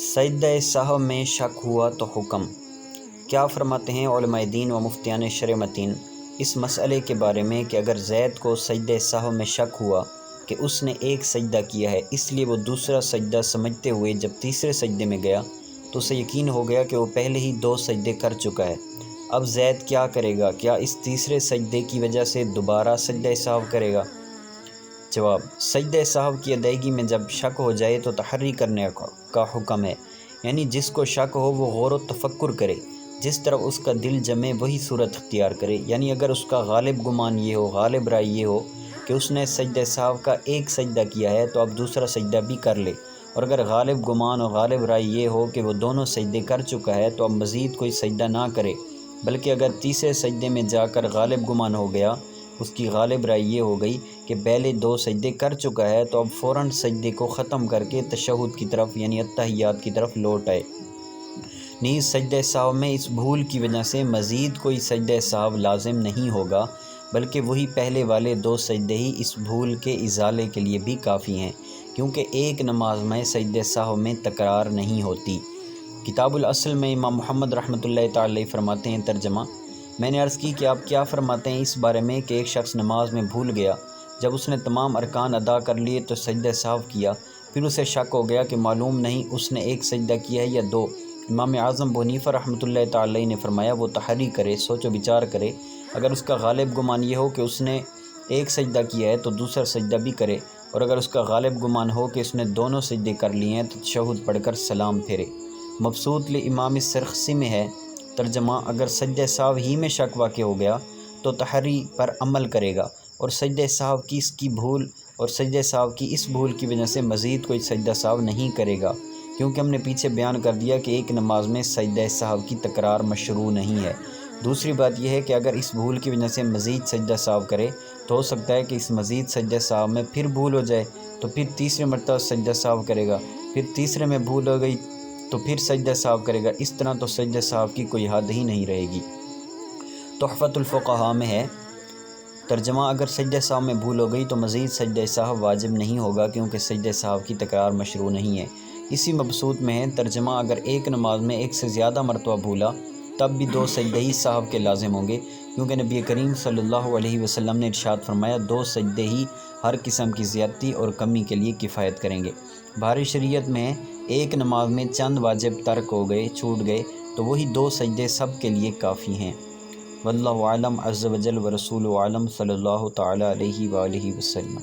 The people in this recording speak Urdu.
سجدہ سہو میں شک ہوا تو حکم۔ کیا فرماتے ہیں علماء دین و مفتیان شرع متین اس مسئلے کے بارے میں کہ اگر زید کو سجدہ سہو میں شک ہوا کہ اس نے ایک سجدہ کیا ہے، اس لیے وہ دوسرا سجدہ سمجھتے ہوئے جب تیسرے سجدے میں گیا تو اسے یقین ہو گیا کہ وہ پہلے ہی 2 سجدے کر چکا ہے۔ اب زید کیا کرے گا؟ کیا اس تیسرے سجدے کی وجہ سے دوبارہ سجدہ سہو کرے گا؟ جواب: سجدہ سہو کی ادائیگی میں جب شک ہو جائے تو تحری کرنے کا حکم ہے، یعنی جس کو شک ہو وہ غور و تفکر کرے، جس طرف اس کا دل جمے وہی صورت اختیار کرے۔ یعنی اگر اس کا غالب گمان یہ ہو، غالب رائے یہ ہو کہ اس نے سجدہ سہو کا ایک سجدہ کیا ہے تو اب دوسرا سجدہ بھی کر لے، اور اگر غالب گمان اور غالب رائے یہ ہو کہ وہ دونوں سجدے کر چکا ہے تو اب مزید کوئی سجدہ نہ کرے، بلکہ اگر تیسرے سجدے میں جا کر غالب گمان ہو گیا، اس کی غالب رائے یہ ہو گئی کہ پہلے 2 سجدے کر چکا ہے، تو اب فوراً سجدے کو ختم کر کے تشہد کی طرف یعنی اتحیات کی طرف لوٹ آئے۔ نیز سجدہ سہو میں اس بھول کی وجہ سے مزید کوئی سجدہ سہو لازم نہیں ہوگا، بلکہ وہی پہلے والے 2 سجدے ہی اس بھول کے ازالے کے لیے بھی کافی ہیں، کیونکہ ایک نماز میں سجدہ سہو میں تکرار نہیں ہوتی۔ کتاب الاصل میں امام محمد رحمۃ اللہ تعالی علیہ فرماتے ہیں، ترجمہ: میں نے عرض کی کہ آپ کیا فرماتے ہیں اس بارے میں کہ ایک شخص نماز میں بھول گیا، جب اس نے تمام ارکان ادا کر لیے تو سجدہ سہو کیا، پھر اسے شک ہو گیا کہ معلوم نہیں اس نے ایک سجدہ کیا ہے یا 2۔ امام اعظم ابو حنیفہ رحمۃ اللہ تعالی علیہ نے فرمایا وہ تحری کرے، سوچ و بچار کرے، اگر اس کا غالب گمان یہ ہو کہ اس نے ایک سجدہ کیا ہے تو دوسرا سجدہ بھی کرے، اور اگر اس کا غالب گمان ہو کہ اس نے دونوں سجدے کر لیے ہیں تو تشہد پڑھ کر سلام پھیرے۔ مبسوط لامام سرخسی میں ہے، ترجمہ: اگر سجدہ سہو ہی میں شک واقع ہو گیا تو تحری پر عمل کرے گا، اور سجدہ سہو کی اس بھول کی وجہ سے مزید کوئی سجدہ سہو نہیں کرے گا، کیونکہ ہم نے پیچھے بیان کر دیا کہ ایک نماز میں سجدہ سہو کی تکرار مشروع نہیں ہے۔ دوسری بات یہ ہے کہ اگر اس بھول کی وجہ سے مزید سجدہ سہو کرے تو ہو سکتا ہے کہ اس مزید سجدہ سہو میں پھر بھول ہو جائے تو پھر تیسری مرتبہ سجدہ سہو کرے گا، پھر تیسرے میں بھول ہو گئی تو پھر سجدہ سہو کرے گا، اس طرح تو سجدہ سہو کی کوئی حد ہی نہیں رہے گی۔ تحفۃ الفقہاء میں ہے، ترجمہ: اگر سجدہ سہو میں بھول ہو گئی تو مزید سجدہ سہو واجب نہیں ہوگا، کیونکہ سجدہ سہو کی تکرار مشروع نہیں ہے۔ اسی مبسوط میں ہے، ترجمہ: اگر ایک نماز میں ایک سے زیادہ مرتبہ بھولا تب بھی 2 سجدے ہی سہو کے لازم ہوں گے، کیونکہ نبی کریم صلی اللہ علیہ وسلم نے ارشاد فرمایا 2 سجدے ہی ہر قسم کی زیادتی اور کمی کے لیے کفایت کریں گے۔ بھاری شریعت میں ایک نماز میں چند واجب ترک ہو گئے، چھوٹ گئے تو وہی 2 سجدے سب کے لیے کافی ہیں۔ واللہ اعلم عز وجل ورسولہ اعلم صلی اللہ تعالی علیہ وآلہ وسلم۔